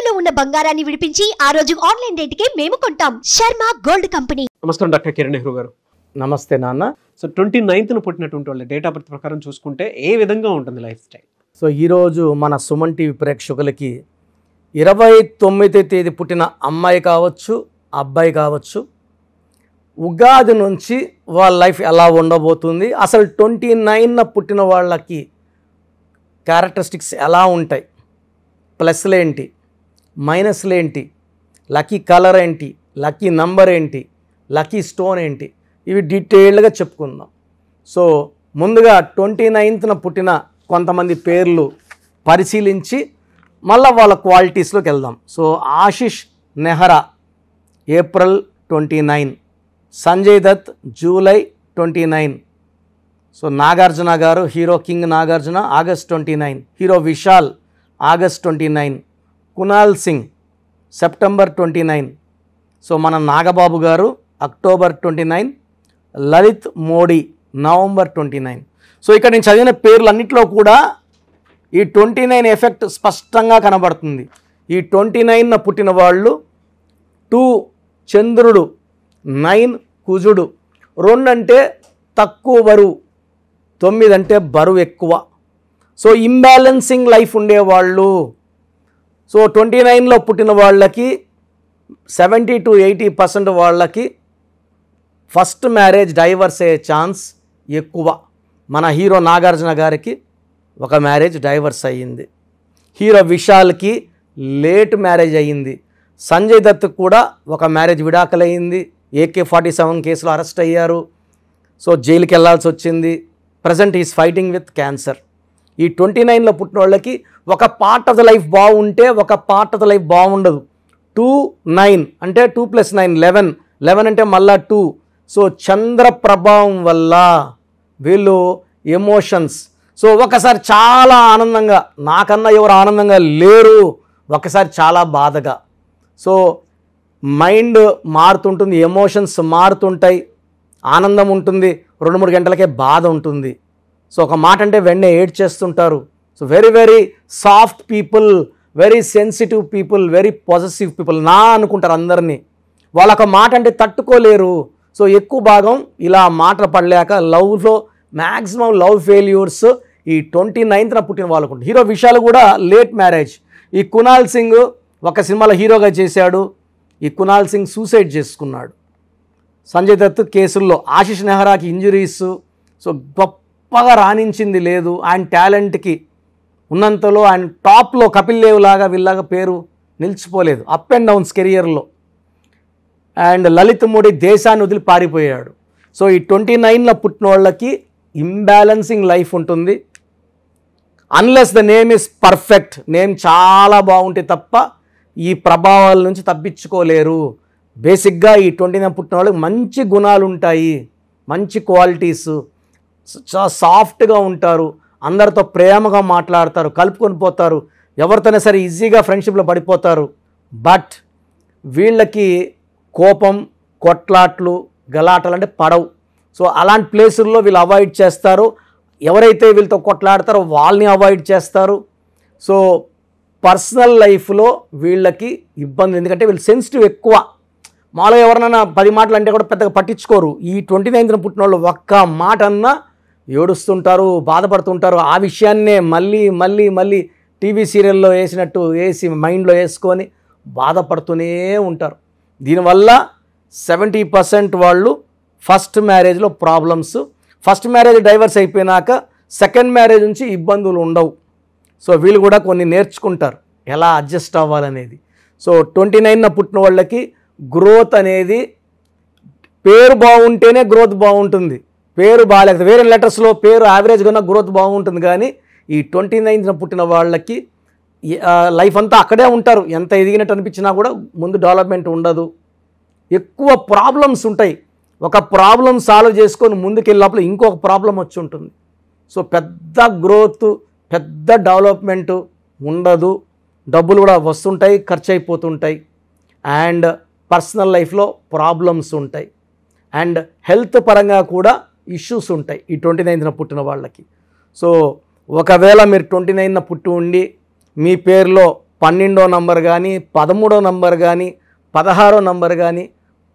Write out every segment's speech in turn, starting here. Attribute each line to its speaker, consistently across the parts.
Speaker 1: తాకట్టులో ఉన్న బంగారాన్ని విడిపించి ఆ రోజు ఆన్లైన్ రేటుకే మేము కొంటాం. Sharma gold company.
Speaker 2: నమస్కారం డాక్టర్ కిరణ్ నెహ్రూ గారు.
Speaker 3: నమస్తే నాన్న.
Speaker 2: సో 29న పుట్టినటువంటి వాళ్ళ డేట్ ఆఫ్ బర్త్ ప్రకారం చూసుకుంటే ఏ విధంగా ఉంటుంది లైఫ్ స్టైల్?
Speaker 3: సో ఈరోజు మన సుమన్ టీవీ ప్రేక్షకులకి 29వ తేదీ పుట్టిన అమ్మాయి కావచ్చు, అబ్బాయి కావచ్చు, ఉగాది నుంచి వాళ్ళ లైఫ్ ఎలా ఉండబోతుంది, అసలు 29న పుట్టిన వాళ్ళకి క్యారెక్టరిస్టిక్స్ ఎలా ఉంటాయి, ప్లస్లు ఏంటి, మైనస్లు ఏంటి, లక్కీ కలర్ ఏంటి, లక్కీ నంబర్ ఏంటి, లక్కీ స్టోన్ ఏంటి, ఇవి డీటెయిల్డ్గా చెప్పుకుందాం. సో ముందుగా 29న పుట్టిన కొంతమంది పేర్లు పరిశీలించి మళ్ళీ వాళ్ళ క్వాలిటీస్లోకి వెళ్దాం. So Ashish Nehra April 29, Sanjay Dutt July 29, so Nagarjuna గారు hero king Nagarjuna August 29, hero Vishal August 29, Kunal Singh September 29, so మన నాగబాబు గారు October 29, Lalit Modi November 29. So ఇక్కడ నేను చదివిన పేర్లన్నింటిలో కూడా ఈ 29 ఎఫెక్ట్ స్పష్టంగా కనబడుతుంది. ఈ 29న పుట్టిన వాళ్ళు 2 చంద్రుడు, 9 కుజుడు, 2 అంటే తక్కువ బరువు, 9 అంటే బరువు ఎక్కువ. సో ఇంబ్యాలెన్సింగ్ లైఫ్ ఉండేవాళ్ళు. సో 29లో పుట్టిన వాళ్ళకి 70 to 80% వాళ్ళకి ఫస్ట్ మ్యారేజ్ డైవర్స్ అయ్యే ఛాన్స్ ఎక్కువ. మన హీరో నాగార్జున గారికి ఒక మ్యారేజ్ డైవర్స్ అయ్యింది, హీరో విశాల్కి లేట్ మ్యారేజ్ అయ్యింది, సంజయ్ దత్ కూడా ఒక మ్యారేజ్ విడాకులయ్యింది, AK-47 కేసులో అరెస్ట్ అయ్యారు, సో జైలుకి వెళ్ళాల్సి వచ్చింది. Present is fighting with cancer. ఈ 29లో పుట్టిన వాళ్ళకి ఒక పార్ట్ ఆఫ్ ద లైఫ్ బాగుంటే ఒక పార్ట్ ఆఫ్ ద లైఫ్ బాగుండదు. 2, 9 అంటే 2 + 9 11, 11 అంటే మళ్ళా 2. సో చంద్ర ప్రభావం వల్ల వీళ్ళు ఎమోషన్స్, సో ఒకసారి చాలా ఆనందంగా, నాకన్నా ఎవరు ఆనందంగా లేరు, ఒకసారి చాలా బాధగా, సో మైండ్ మారుతుంటుంది, ఎమోషన్స్ మారుతుంటాయి, ఆనందం ఉంటుంది, 2-3 గంటలకే బాధ ఉంటుంది. సో ఒక మాట అంటే వెంటనే ఏడ్చేస్తుంటారు. So very very soft people, very sensitive people, very positive people నా అనుకుంటారు అందరినీ. వాళ్ళొక మాట అంటే తట్టుకోలేరు. సో ఎక్కువ భాగం ఇలా మాటలు పడలేక లవ్లో మ్యాక్సిమం లవ్ ఫెయిల్యూర్స్ ఈ 29న పుట్టిన వాళ్ళకు. హీరో విశాల్ కూడా లేట్ మ్యారేజ్. ఈ కునాల్ సింగ్ ఒక సినిమాలో హీరోగా చేశాడు, ఈ కునాల్ సింగ్ సూసైడ్ చేసుకున్నాడు. సంజయ్ దత్ కేసుల్లో, ఆశిష్ నెహ్రాకి ఇంజురీస్, సో గొప్పగా రాణించింది లేదు. ఆయన టాలెంట్కి ఉన్నంతలో ఆయన టాప్లో కపిల్ దేవ్ లాగా వీళ్ళలాగా పేరు నిలిచిపోలేదు, అప్ అండ్ డౌన్స్ కెరియర్లో. అండ్ లలిత్ మోడీ దేశాన్ని వదిలి పారిపోయాడు. సో ఈ 29లో పుట్టిన వాళ్ళకి ఇంబ్యాలెన్సింగ్ లైఫ్ ఉంటుంది. Unless the name is perfect, name చాలా బాగుంటే తప్ప ఈ ప్రభావాల నుంచి తప్పించుకోలేరు. బేసిక్గా ఈ 29 పుట్టిన వాళ్ళకి మంచి గుణాలు ఉంటాయి, మంచి క్వాలిటీస్, చాలా సాఫ్ట్గా ఉంటారు, అందరితో ప్రేమగా మాట్లాడతారు, కలుపుకొని పోతారు, ఎవరితోనే సరే ఈజీగా ఫ్రెండ్షిప్లో పడిపోతారు. బట్ వీళ్ళకి కోపం, కొట్లాట్లు, గలాటలు అంటే పడవు. సో అలాంటి ప్లేసుల్లో వీళ్ళు అవాయిడ్ చేస్తారు. ఎవరైతే వీళ్ళతో కొట్లాడతారో వాళ్ళని అవాయిడ్ చేస్తారు. సో పర్సనల్ లైఫ్లో వీళ్ళకి ఇబ్బంది, ఎందుకంటే వీళ్ళు సెన్సిటివ్ ఎక్కువ. మాలో ఎవరినైనా 10 మాటలు అంటే కూడా పెద్దగా పట్టించుకోరు. ఈ 29న పుట్టిన వాళ్ళు ఒక్క మాట అన్నా ఏడుస్తుంటారు, బాధపడుతుంటారు. ఆ విషయాన్నే మళ్ళీ మళ్ళీ మళ్ళీ టీవీ సీరియల్లో వేసినట్టు వేసి మైండ్లో వేసుకొని బాధపడుతూనే ఉంటారు. దీనివల్ల 70% వాళ్ళు ఫస్ట్ మ్యారేజ్లో ప్రాబ్లమ్స్, ఫస్ట్ మ్యారేజ్ డైవర్స్ అయిపోయినాక సెకండ్ మ్యారేజ్ నుంచి ఇబ్బందులు ఉండవు. సో వీళ్ళు కూడా కొన్ని నేర్చుకుంటారు ఎలా అడ్జస్ట్ అవ్వాలనేది. సో 29న పుట్టిన వాళ్ళకి గ్రోత్ అనేది, పేరు బాగుంటేనే గ్రోత్ బాగుంటుంది, పేరు బాగాలేక వేరే లెటర్స్లో పేరు యావరేజ్గా ఉన్న గ్రోత్ బాగుంటుంది. కానీ ఈ 29న పుట్టిన వాళ్ళకి లైఫ్ అంతా అక్కడే ఉంటారు. ఎంత ఎదిగినట్టు అనిపించినా కూడా ముందు డెవలప్మెంట్ ఉండదు, ఎక్కువ ప్రాబ్లమ్స్ ఉంటాయి. ఒక ప్రాబ్లం సాల్వ్ చేసుకొని ముందుకెళ్ళినప్పుడు ఇంకొక ప్రాబ్లం వచ్చి ఉంటుంది. సో పెద్ద గ్రోత్, పెద్ద డెవలప్మెంట్ ఉండదు, డబ్బులు కూడా వస్తుంటాయి, ఖర్చు అయిపోతుంటాయి, అండ్ పర్సనల్ లైఫ్లో ప్రాబ్లమ్స్ ఉంటాయి, అండ్ హెల్త్ పరంగా కూడా ఇష్యూస్ ఉంటాయి ఈ 29న పుట్టిన వాళ్ళకి. సో ఒకవేళ మీరు 29న పుట్టి ఉండి మీ పేరులో 12వ నంబర్ కానీ 13వ నంబర్ కానీ 16వ నంబర్ కానీ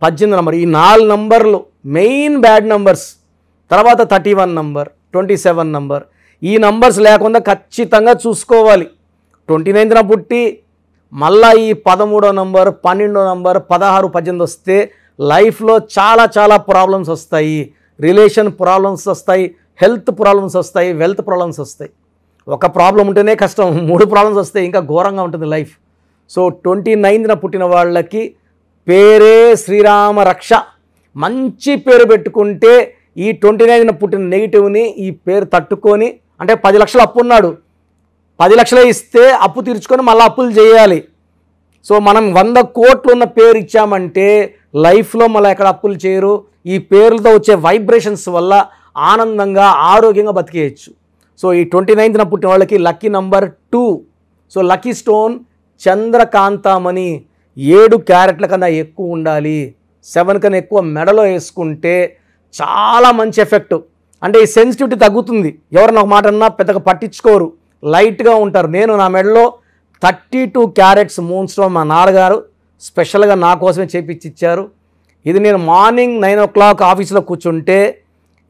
Speaker 3: 18వ నంబర్, ఈ 4 నంబర్లు మెయిన్ బ్యాడ్ నంబర్స్. తర్వాత 31 నంబర్, 27 నంబర్, ఈ నంబర్స్ లేకుండా ఖచ్చితంగా చూసుకోవాలి. 29న పుట్టి మళ్ళా ఈ 13వ నంబర్, 12వ నంబర్, 16, 18 వస్తే లైఫ్లో చాలా చాలా ప్రాబ్లమ్స్ వస్తాయి. రిలేషన్ ప్రాబ్లమ్స్ వస్తాయి, హెల్త్ ప్రాబ్లమ్స్ వస్తాయి, వెల్త్ ప్రాబ్లమ్స్ వస్తాయి. ఒక ప్రాబ్లం ఉంటేనే కష్టం, 3 ప్రాబ్లమ్స్ వస్తాయి, ఇంకా ఘోరంగా ఉంటుంది లైఫ్. సో 29న పుట్టిన వాళ్ళకి పేరే శ్రీరామ రక్ష. మంచి పేరు పెట్టుకుంటే ఈ 29న పుట్టిన నెగిటివ్ని ఈ పేరు తట్టుకొని, అంటే 10 లక్షలు అప్పు ఉన్నాడు, 10 లక్షలే ఇస్తే అప్పు తీర్చుకొని మళ్ళీ అప్పులు చేయాలి. సో మనం 100 కోట్లు ఉన్న పేరు ఇచ్చామంటే లైఫ్లో మళ్ళీ ఎక్కడ అప్పులు చేయరు. ఈ పేర్లతో వచ్చే వైబ్రేషన్స్ వల్ల ఆనందంగా ఆరోగ్యంగా బతికేయచ్చు. సో ఈ 29న పుట్టిన వాళ్ళకి lucky number 2. So lucky stone చంద్రకాంతమణి, 7 క్యారెట్ల కన్నా ఎక్కువ ఉండాలి, 7 కన్నా ఎక్కువ మెడలో వేసుకుంటే చాలా మంచి ఎఫెక్ట్. అంటే ఈ సెన్సిటివిటీ తగ్గుతుంది. ఎవరైనా ఒక మాట అన్నా పెద్దగా పట్టించుకోరు, లైట్గా ఉంటారు. నేను నా మెడలో 32 క్యారెట్స్ మూన్ స్టోన్ మా నాన్నగారు స్పెషల్గా నా కోసమే చేపించి ఇచ్చారు. ఇది నేను మార్నింగ్ 9 o'clock ఆఫీస్లో కూర్చుంటే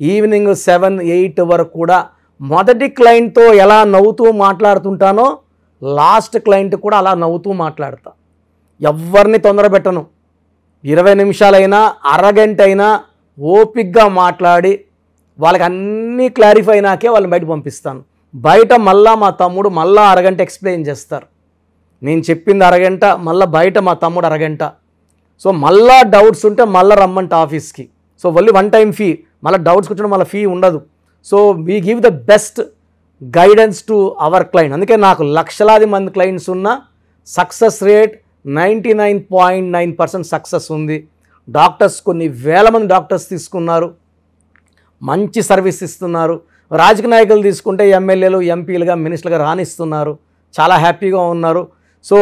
Speaker 3: ఈవినింగ్ 7, 8 వరకు కూడా మొదటి క్లయింట్తో ఎలా నవ్వుతూ మాట్లాడుతుంటానో లాస్ట్ క్లయింట్ కూడా అలా నవ్వుతూ మాట్లాడతా. ఎవరిని తొందర పెట్టను. 20 నిమిషాలైనా అరగంట అయినా ఓపిక్గా మాట్లాడి వాళ్ళకి అన్నీ క్లారిఫై అయినాకే వాళ్ళని బయట పంపిస్తాను. బయట మళ్ళా మా తమ్ముడు మళ్ళా అరగంట ఎక్స్ప్లెయిన్ చేస్తారు. నేను చెప్పింది అరగంట, మళ్ళీ బయట మా తమ్ముడు అరగంట. సో మళ్ళా డౌట్స్ ఉంటే మళ్ళీ రమ్మంట ఆఫీస్కి. సో ఓన్లీ 1 time ఫీ, మళ్ళీ డౌట్స్ కూర్చొని మళ్ళీ ఫీ ఉండదు. So we give the best guidance to our client. అందుకే నాకు లక్షలాది మంది క్లయింట్స్ ఉన్న సక్సెస్ రేట్ 99.9% సక్సెస్ ఉంది. డాక్టర్స్ కొన్ని వేల మంది డాక్టర్స్ తీసుకున్నారు, మంచి సర్వీస్ ఇస్తున్నారు. రాజకీయ నాయకులు తీసుకుంటే ఎమ్మెల్యేలు, ఎంపీలుగా, మినిస్టర్లుగా రాణిస్తున్నారు, చాలా హ్యాపీగా ఉన్నారు. సో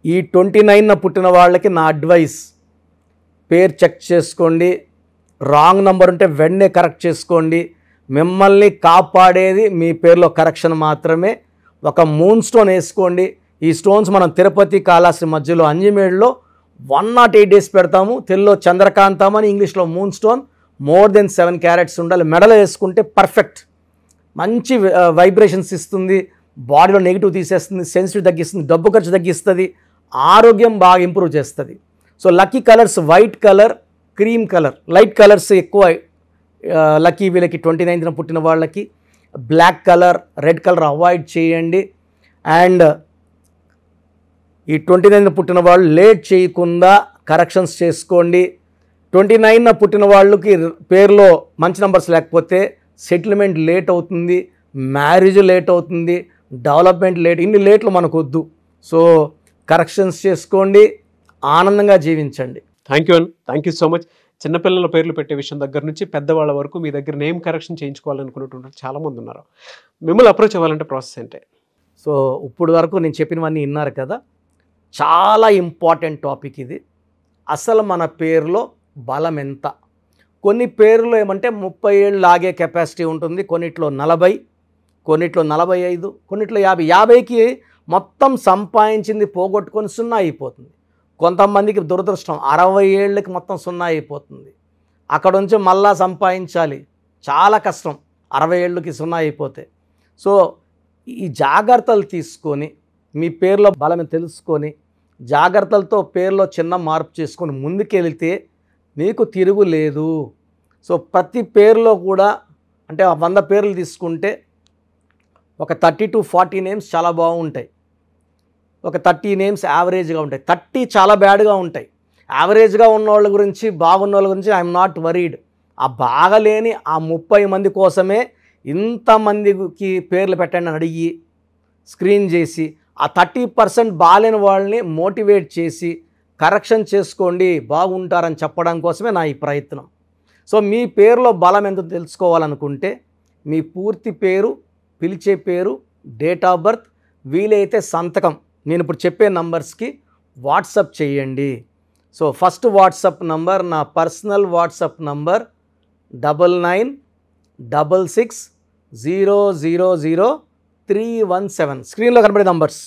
Speaker 3: ఈ 29న పుట్టిన వాళ్ళకి నా అడ్వైస్, పేరు చెక్ చేసుకోండి, రాంగ్ నంబర్ ఉంటే వెంటనే కరెక్ట్ చేసుకోండి. మిమ్మల్ని కాపాడేది మీ పేరులో కరెక్షన్ మాత్రమే. ఒక మూన్ స్టోన్ వేసుకోండి. ఈ స్టోన్స్ మనం తిరుపతి, కాళహస్తి మధ్యలో అంజిమేడ్లో 108 days పెడతాము. తెలుగులో చంద్రకాంతం అని, ఇంగ్లీష్లో moonstone. More than 7 carats ఉండాలి. మెడలో వేసుకుంటే పర్ఫెక్ట్, మంచి వైబ్రేషన్స్ ఇస్తుంది, బాడీలో నెగిటివ్ తీసేస్తుంది, సెన్సిటివ్ తగ్గిస్తుంది, డబ్బు ఖర్చు తగ్గిస్తుంది, ఆరోగ్యం బాగా ఇంప్రూవ్ చేస్తుంది. So lucky colours white colour, cream colour, light colours ఎక్కువ లక్కీ వీళ్ళకి 29న పుట్టిన వాళ్ళకి. Black colour, red colour avoid చేయండి. అండ్ ఈ 29న పుట్టిన వాళ్ళు లేట్ చేయకుండా కరెక్షన్స్ చేసుకోండి. 29న పుట్టిన వాళ్ళకి పేరులో మంచి నంబర్స్ లేకపోతే సెటిల్మెంట్ లేట్ అవుతుంది, మ్యారేజ్ లేట్ అవుతుంది, డెవలప్మెంట్ లేట్, ఇన్ని లేట్లు మనకు వద్దు. సో కరెక్షన్స్ చేసుకోండి, ఆనందంగా జీవించండి.
Speaker 2: Thank you so much. చిన్నపిల్లల పేర్లు పెట్టే విషయం దగ్గర నుంచి పెద్దవాళ్ళ వరకు మీ దగ్గర నేమ్ కరెక్షన్ చేయించుకోవాలనుకున్నటువంటి చాలామంది ఉన్నారు. మిమ్మల్ని అప్రోచ్ అవ్వాలంటే ప్రాసెస్ ఏంటి?
Speaker 3: సో ఇప్పుడు వరకు నేను చెప్పినవన్నీ విన్నారు కదా, చాలా ఇంపార్టెంట్ టాపిక్ ఇది. అసలు మన పేరులో బలం ఎంత? కొన్ని పేర్లు ఏమంటే 30 ఏళ్ళు లాగే కెపాసిటీ ఉంటుంది, కొన్నిట్లో 40, కొన్నిట్లో 45, కొన్నిట్లో 50. 50కి మొత్తం సంపాదించింది పోగొట్టుకొని 0 అయిపోతుంది. కొంతమందికి దురదృష్టం 60 ఏళ్ళకి మొత్తం 0 అయిపోతుంది. అక్కడ నుంచి మళ్ళా సంపాదించాలి, చాలా కష్టం 60 ఏళ్ళకి 0 అయిపోతే. సో ఈ జాగ్రత్తలు తీసుకొని మీ పేరులో బలం తెలుసుకొని జాగ్రత్తలతో పేరులో చిన్న మార్పు చేసుకొని ముందుకెళ్తే మీకు తిరుగులేదు. సో ప్రతి పేరులో కూడా అంటే 100 పేర్లు తీసుకుంటే ఒక 30 to 40 నేమ్స్ చాలా బాగుంటాయి, ఒక 30 నేమ్స్ యావరేజ్గా ఉంటాయి, 30 చాలా బ్యాడ్గా ఉంటాయి. యావరేజ్గా ఉన్న వాళ్ళ గురించి, బాగున్న వాళ్ళ గురించి ఐఎమ్ నాట్ వరీడ్. ఆ బాగలేని ఆ 30 మంది కోసమే ఇంతమందికి పేర్లు పెట్టండి అని అడిగి స్క్రీన్ చేసి ఆ 30% బాగాలేని వాళ్ళని మోటివేట్ చేసి కరెక్షన్ చేసుకోండి, బాగుంటారని చెప్పడం కోసమే నా ఈ ప్రయత్నం. సో మీ పేరులో బలం ఎంత తెలుసుకోవాలనుకుంటే మీ పూర్తి పేరు, పిలిచే పేరు, డేట్ ఆఫ్ బర్త్, వీలైతే సంతకం నేను ఇప్పుడు చెప్పే నంబర్స్కి వాట్సప్ చేయండి. సో ఫస్ట్ వాట్సప్ నంబర్, నా పర్సనల్ వాట్సప్ నంబర్ 9966000317. స్క్రీన్లో కనబడే నంబర్స్.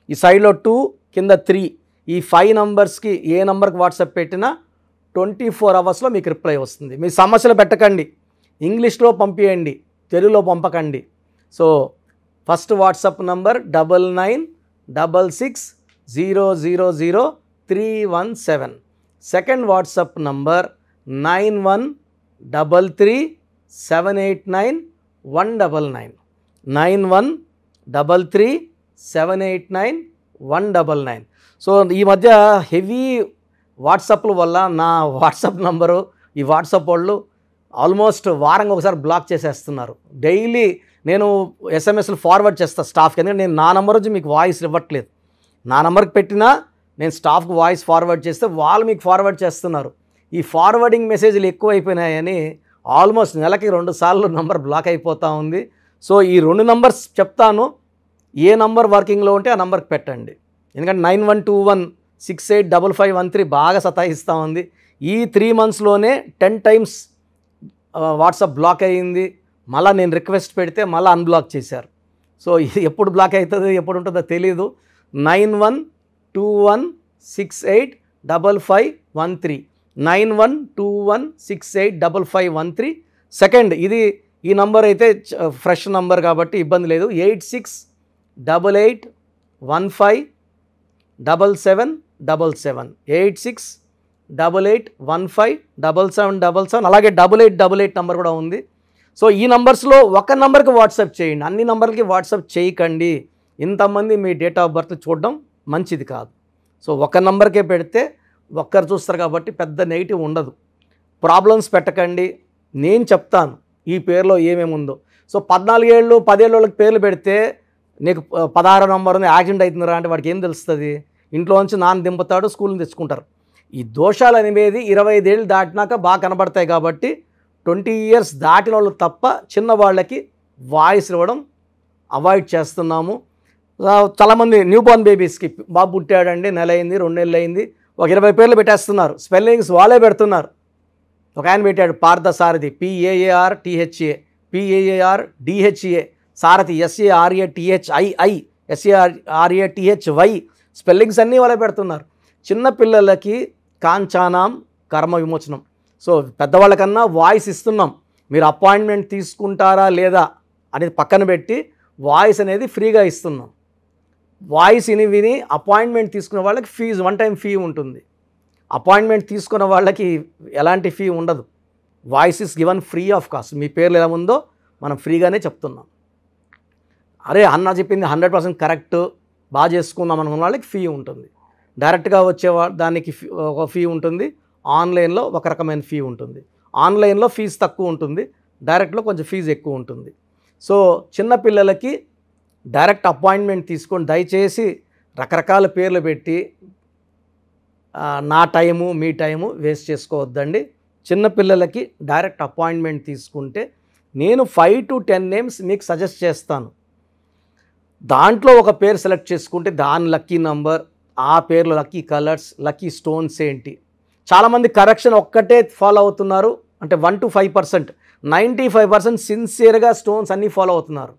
Speaker 3: ఈ సైడ్లో 2 కింద 3 ఈ 5 నంబర్స్కి ఏ నంబర్కి వాట్సాప్ పెట్టినా 24 అవర్స్లో మీకు రిప్లై వస్తుంది. మీ సమస్యలు పెట్టకండి, ఇంగ్లీష్లో పంపించండి, తెలుగులో పంపకండి. So first WhatsApp number 9966000317. Second WhatsApp number 9133789199 9133789199. So ఈ మధ్య హెవీ వాట్సాప్ల వల్ల నా వాట్సాప్ నంబరు ఈ వాట్సాప్ వాళ్ళు ఆల్మోస్ట్ వారంగా ఒకసారి బ్లాక్ చేసేస్తున్నారు. డైలీ నేను ఎస్ఎంఎస్లు ఫార్వర్డ్ చేస్తాను స్టాఫ్కి, ఎందుకంటే నేను నా నెంబర్ నుంచి మీకు వాయిస్ ఇవ్వట్లేదు. నా నెంబర్కి పెట్టినా నేను స్టాఫ్కి వాయిస్ ఫార్వర్డ్ చేస్తే వాళ్ళు మీకు ఫార్వర్డ్ చేస్తున్నారు. ఈ ఫార్వర్డింగ్ మెసేజ్లు ఎక్కువైపోయినాయని ఆల్మోస్ట్ నెలకి 2 సార్లు నంబర్ బ్లాక్ అయిపోతూ ఉంది. సో ఈ 2 నంబర్స్ చెప్తాను, ఏ నంబర్ వర్కింగ్లో ఉంటే ఆ నంబర్కి పెట్టండి. ఎందుకంటే 9121685513 బాగా సతాయిస్తూ ఉంది. ఈ 3 monthsలోనే 10 times వాట్సాప్ బ్లాక్ అయ్యింది. మళ్ళీ నేను రిక్వెస్ట్ పెడితే మళ్ళీ అన్బ్లాక్ చేశారు. సో ఇది ఎప్పుడు బ్లాక్ అవుతుందో ఎప్పుడు ఉంటుందో తెలీదు. 9121685513 9121685513. సెకండ్ ఇది ఈ నంబర్ అయితే ఫ్రెష్ నంబర్ కాబట్టి ఇబ్బంది లేదు. 8688157777 8688157777. అలాగే 8888 నంబర్ కూడా ఉంది. సో ఈ నంబర్స్లో ఒక నంబర్కి వాట్సాప్ చేయండి, అన్ని నంబర్లకి వాట్సాప్ చేయకండి. ఇంతమంది మీ డేట్ ఆఫ్ బర్త్ చూడడం మంచిది కాదు. సో ఒక నంబర్కే పెడితే ఒక్కరు చూస్తారు కాబట్టి పెద్ద నెగిటివ్ ఉండదు. ప్రాబ్లమ్స్ పెట్టకండి, నేను చెప్తాను ఈ పేరులో ఏమేమి ఉందో. సో 14 ఏళ్ళు 10 ఏళ్ళ వాళ్ళకి పేర్లు పెడితే నీకు 16 నంబర్ ఉంది యాక్సిడెంట్ అవుతుందిరా అంటే వాడికి ఏం తెలుస్తుంది? ఇంట్లో నుంచి నాన్న దింపుతాడు, స్కూల్ని తెచ్చుకుంటారు. ఈ దోషాలు అనేవి 25 ఏళ్ళు దాటినాక బాగా కనబడతాయి కాబట్టి 20 years దాటిన వాళ్ళు తప్ప చిన్న వాళ్ళకి వాయిస్ ఇవ్వడం అవాయిడ్ చేస్తున్నాము. చాలామంది న్యూ బోర్న్ బేబీస్కి బాబు పుట్టాడండి, నెల అయింది 2 నెలలు అయింది, ఒక 20 పేర్లు పెట్టేస్తున్నారు. స్పెల్లింగ్స్ వాళ్ళే పెడుతున్నారు. ఒక ఆయన పెట్టాడు పార్థసారథి, PAARTHA, PAARDHA, సారథి SARATHII, SARATHY, స్పెల్లింగ్స్ అన్నీ వాళ్ళే పెడుతున్నారు. చిన్నపిల్లలకి కాంచానాం కర్మ విమోచనం. సో పెద్దవాళ్ళకన్నా వాయిస్ ఇస్తున్నాం. మీరు అపాయింట్మెంట్ తీసుకుంటారా లేదా అనేది పక్కన పెట్టి వాయిస్ అనేది ఫ్రీగా ఇస్తున్నాం. వాయిస్ విని అపాయింట్మెంట్ తీసుకున్న వాళ్ళకి ఫీజు 1 time ఫీ ఉంటుంది. అపాయింట్మెంట్ తీసుకున్న వాళ్ళకి ఎలాంటి ఫీ ఉండదు. Voice is given free of cost. మీ పేర్లు ఎలా ఉందో మనం ఫ్రీగానే చెప్తున్నాం. అరే అన్న చెప్పింది 100% కరెక్ట్, బాగా చేసుకుందాం అనుకున్న వాళ్ళకి ఫీ ఉంటుంది. డైరెక్ట్గా వచ్చే దానికి ఒక ఫీ ఉంటుంది. ఆన్లైన్లో ఒక రకమైన ఫీ ఉంటుంది. ఆన్లైన్లో ఫీజు తక్కువ ఉంటుంది, డైరెక్ట్లో కొంచెం ఫీజు ఎక్కువ ఉంటుంది. సో చిన్నపిల్లలకి డైరెక్ట్ అపాయింట్మెంట్ తీసుకొని దయచేసి రకరకాల పేర్లు పెట్టి నా టైము మీ టైము వేస్ట్ చేసుకోవద్దండి. చిన్నపిల్లలకి డైరెక్ట్ అపాయింట్మెంట్ తీసుకుంటే నేను 5 to 10 names మీకు సజెస్ట్ చేస్తాను. దాంట్లో ఒక పేరు సెలెక్ట్ చేసుకుంటే దాని లక్కీ నంబర్, ఆ పేర్లో లక్కీ కలర్స్, లక్కీ స్టోన్స్ ఏంటి. చాలామంది కరెక్షన్ ఒక్కటే ఫాలో అవుతున్నారు, అంటే 1 to 5%. 95% సిన్సియర్గా స్టోన్స్ అన్నీ ఫాలో అవుతున్నారు.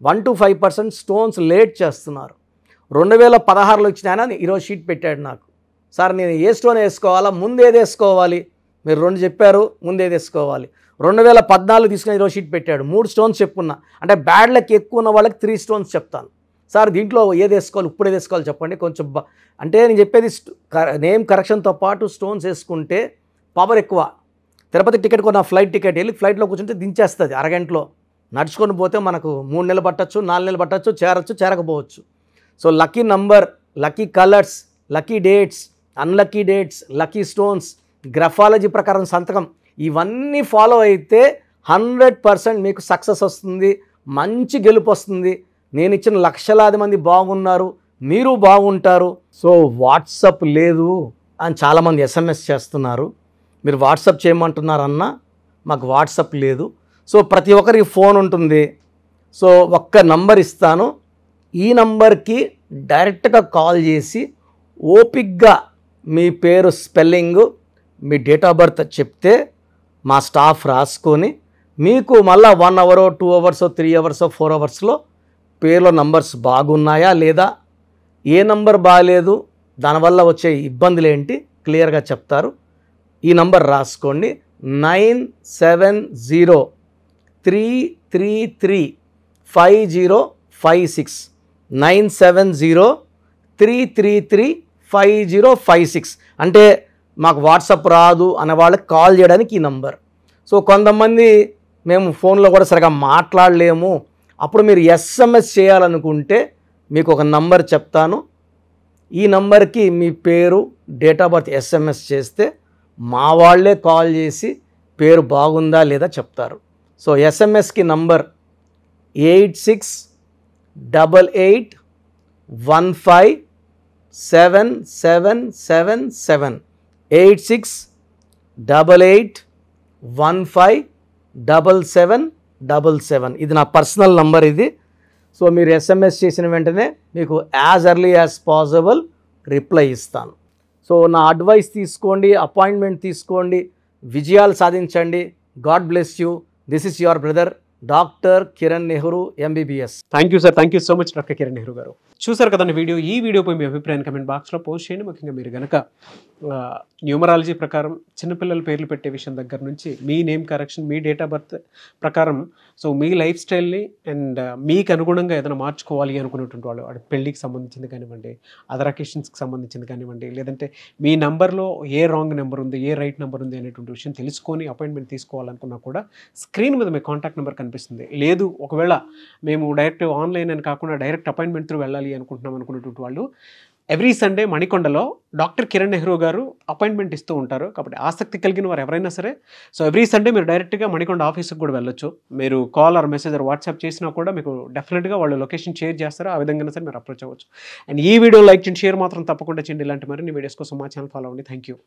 Speaker 3: 1 to 5% స్టోన్స్ లేట్ చేస్తున్నారు. 2016లో ఇచ్చిన ఆయన ఈరోజు షీట్ పెట్టాడు నాకు, సార్ నేను ఏ స్టోన్ వేసుకోవాలా, ముందేది వేసుకోవాలి, మీరు 2 చెప్పారు, ముందేది వేసుకోవాలి. 2014 తీసుకుని ఈరోజు షీట్ పెట్టాడు, 3 స్టోన్స్ చెప్పుకున్నా. అంటే బ్యాడ్ లక్ ఎక్కువ ఉన్న వాళ్ళకి 3 స్టోన్స్ చెప్తాను. సార్ దీంట్లో ఏది వేసుకోవాలి, ఇప్పుడు ఏది వేసుకోవాలి చెప్పండి కొంచెం. అంటే నేను చెప్పేది నేమ్ కరెక్షన్తో పాటు స్టోన్స్ వేసుకుంటే పవర్ ఎక్కువ. తిరుపతి టికెట్ కొన్న ఫ్లైట్ టికెట్ వెళ్ళి ఫ్లైట్లో కూర్చుంటే దించేస్తుంది అరగంటలో. నడుచుకొని పోతే మనకు 3 నెలలు పట్టచ్చు, 4 నెలలు పట్టచ్చు, చేరచ్చు, చేరకపోవచ్చు. So lucky number, lucky colours, lucky dates, unlucky dates, lucky stones, graphology ప్రకారం సంతకం, ఇవన్నీ ఫాలో అయితే 100% మీకు సక్సెస్ వస్తుంది, మంచి గెలుపు వస్తుంది. నేను ఇచ్చిన లక్షలాది మంది బాగున్నారు, మీరు బాగుంటారు. సో వాట్సాప్ లేదు అని చాలామంది SMS చేస్తున్నారు. మీరు వాట్సాప్ చేయమంటున్నారన్నా, మాకు వాట్సాప్ లేదు. సో ప్రతి ఒక్కరికి ఫోన్ ఉంటుంది. సో ఒక్క నంబర్ ఇస్తాను, ఈ నంబర్కి డైరెక్ట్గా కాల్ చేసి ఓపిక్గా మీ పేరు spelling, me date of birth చెప్తే మా స్టాఫ్ రాసుకొని మీకు మళ్ళీ 1 hour 2 hours 3 hours 4 hours పేర్లో నంబర్స్ బాగున్నాయా లేదా, ఏ నంబర్ బాగాలేదు, దానివల్ల వచ్చే ఇబ్బందులు ఏంటి క్లియర్గా చెప్తారు. ఈ నంబర్ రాసుకోండి, 9703335056, 9703335056. అంటే మాకు వాట్సాప్ రాదు అనే వాళ్ళకి కాల్ చేయడానికి ఈ నంబర్. సో కొంతమంది మేము ఫోన్లో కూడా సరిగా మాట్లాడలేము, అప్పుడు మీరు SMS చేయాలనుకుంటే మీకు ఒక నంబర్ చెప్తాను. ఈ నంబర్కి మీ పేరు, డేట్ ఆఫ్ బర్త్ SMS చేస్తే మా వాళ్ళే కాల్ చేసి పేరు బాగుందా లేదా చెప్తారు. సో SMSకి నంబర్ 8688157777, 8688157777. ఇది నా పర్సనల్ నంబర్ ఇది. సో మీరు SMS చేసిన వెంటనే మీకు as early as possible reply ఇస్తాను. సో నా అడ్వైస్ తీసుకోండి, అపాయింట్మెంట్ తీసుకోండి, విజయాలు సాధించండి. God bless you. This is your brother doctor Kiran Nehru MBBS.
Speaker 2: Thank you sir, thank you so much doctor Kiran Nehru గారు. చూసారు కదండి వీడియో. ఈ వీడియోపై మీ అభిప్రాయాన్ని కమెంట్ బాక్స్లో పోస్ట్ చేయండి. ముఖ్యంగా మీరు కనుక న్యూమరాలజీ ప్రకారం చిన్నపిల్లల పేర్లు పెట్టే విషయం దగ్గర నుంచి మీ నేమ్ కరెక్షన్, మీ డేట్ ఆఫ్ బర్త్ ప్రకారం సో మీ లైఫ్ స్టైల్ని అండ్ మీకు అనుగుణంగా ఏదైనా మార్చుకోవాలి అనుకున్నటువంటి వాళ్ళు, అది పెళ్ళికి సంబంధించింది కానివ్వండి, అదర్ అకేషన్స్కి సంబంధించింది కానివ్వండి, లేదంటే మీ నెంబర్లో ఏ రాంగ్ నెంబర్ ఉంది, ఏ రైట్ నెంబర్ ఉంది అనేటువంటి విషయం తెలుసుకొని అపాయింట్మెంట్ తీసుకోవాలనుకున్నా కూడా స్క్రీన్ మీద మీ కాంటాక్ట్ నెంబర్ కనిపిస్తుంది. లేదు ఒకవేళ మేము డైరెక్ట్ ఆన్లైన్ అని కాకుండా డైరెక్ట్ అపాయింట్మెంట్ త్రూ వెళ్ళాలి అనుకుంటున్నాం అనుకున్నటువంటి వాళ్ళు ఎవ్రీ సండే మణికొండలో డాక్టర్ కిరణ్ నెహ్రూ గారు అపాయింట్మెంట్ ఇస్తూ ఉంటారు. కాబట్టి ఆసక్తి కలిగిన వారు ఎవరైనా సరే సో ఎవ్రీ సండే మీరు డైరెక్ట్గా మణికొండ ఆఫీస్కి కూడా వెళ్ళొచ్చు. మీరు call or message or WhatsApp చేసినా కూడా మీకు డెఫినెట్గా వాళ్ళు లొకేషన్ షేర్ చేస్తారు. ఆ విధంగా సరే మీరు అప్రోచ్ అవ్వచ్చు. అండ్ ఈ వీడియో లైక్ చేయండి, షేర్ మాత్రం తప్పకుండా చేయండి. ఇలాంటి మరిన్ని వీడియోస్ కోసం మా ఛానల్ ఫాలో అవ్వండి. Thank you.